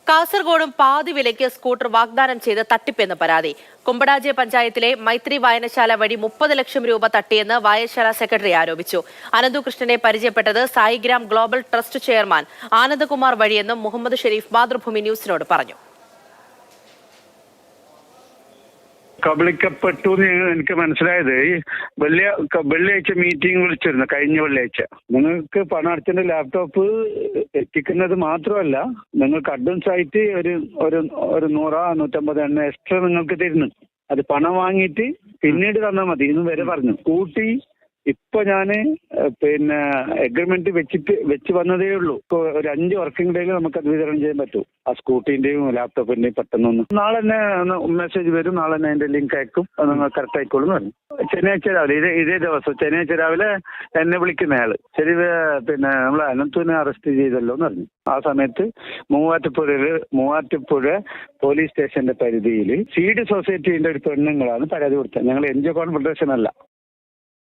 കാസർഗോഡും പാതി വിലയ്ക്ക് സ്കൂട്ടർ വാഗ്ദാനം ചെയ്ത് തട്ടിപ്പെന്ന് പരാതി. കുമ്പടാജെ പഞ്ചായത്തിലെ മൈത്രി വായനശാല വഴി 30 ലക്ഷം രൂപ തട്ടിയെന്ന് വായനശാല സെക്രട്ടറി ആരോപിച്ചു. അനന്തുകൃഷ്ണനെ പരിചയപ്പെട്ടത് Saigram global trust chairman Anandakumar വഴിയെന്നും മുഹമ്മദ് ഷെരീഫ് മാതൃഭൂമി ന്യൂസിനോട് പറഞ്ഞു. കബളിക്കപ്പെട്ടു എന്ന് എനിക്ക് മനസ്സിലായത് വെള്ളിയാഴ്ച മീറ്റിംഗ് വിളിച്ചിരുന്നു. കഴിഞ്ഞ വെള്ളിയാഴ്ച നിങ്ങൾക്ക് പണം അടച്ചിട്ട് ലാപ്ടോപ്പ് എത്തിക്കുന്നത് മാത്രമല്ല, നിങ്ങൾക്ക് അഡ്വാൻസ് ആയിട്ട് ഒരു 100-150 എണ്ണ എക്സ്ട്രാ നിങ്ങൾക്ക് തരുന്നു. അത് പണം വാങ്ങിയിട്ട് പിന്നീട് തന്നാൽ മതി എന്ന് വരെ പറഞ്ഞു. കൂട്ടി ഇപ്പൊ ഞാന് എഗ്രിമെന്റ് വെച്ച് വന്നതേ ഉള്ളൂ. ഒരു 5 വർക്കിംഗ് ഡേയിൽ നമുക്കത് വിതരണം ചെയ്യാൻ പറ്റും. ആ സ്കൂട്ടിന്റെയും ലാപ്ടോപ്പിന്റെയും പെട്ടെന്നൊന്നും നാളെ തന്നെ മെസ്സേജ് വരും. നാളെ തന്നെ അതിന്റെ ലിങ്ക് അയക്കും. അത് നിങ്ങൾ കറക്റ്റ് ആയിക്കോളും എന്ന് പറഞ്ഞു. ശനിയാഴ്ച രാവിലെ ഇതേ ദിവസം ശനിയാഴ്ച രാവിലെ എന്നെ വിളിക്കുന്നയാള് ശരി നമ്മളെ അനന്തുവിനെ അറസ്റ്റ് ചെയ്തല്ലോ എന്ന് പറഞ്ഞു. ആ സമയത്ത് മൂവാറ്റുപുഴ പോലീസ് സ്റ്റേഷന്റെ പരിധിയിൽ സീഡ് സൊസൈറ്റിന്റെ ഒരു പെണ്ണുങ്ങളാണ് പരാതി കൊടുത്തത്. ഞങ്ങൾ NGO കോൺഫെഡറേഷൻ അല്ല.